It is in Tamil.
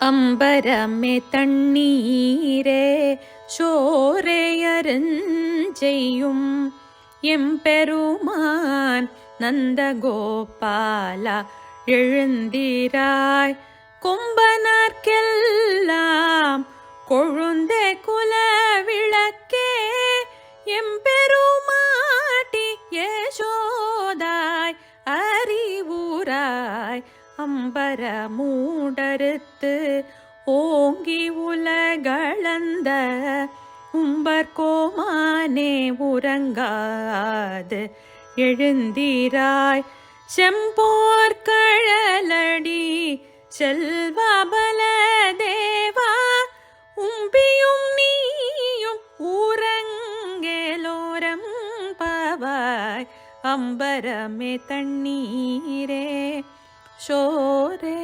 அம்பரமே தண்ணீரே சோரையருஞ்செய்யும் எம்பெருமான் நந்தகோபாலா எழுந்திராய். கொம்பனார்க்கெல்லாம் கொழுந்தே குல விளக்கே எம்பெருமாட்டி யசோதாய் அறிவுராய். அம்பர மூடறுத்து ஓங்கி உலகளந்த உம்பர்கோமானே உறங்காது எழுந்திராய். செம்போர் கழலடி செல்வபல தேவா உம்பியும் நீயும் ஊரங்கேலோரம் பவாய். அம்பரமே தண்ணீரே சோரே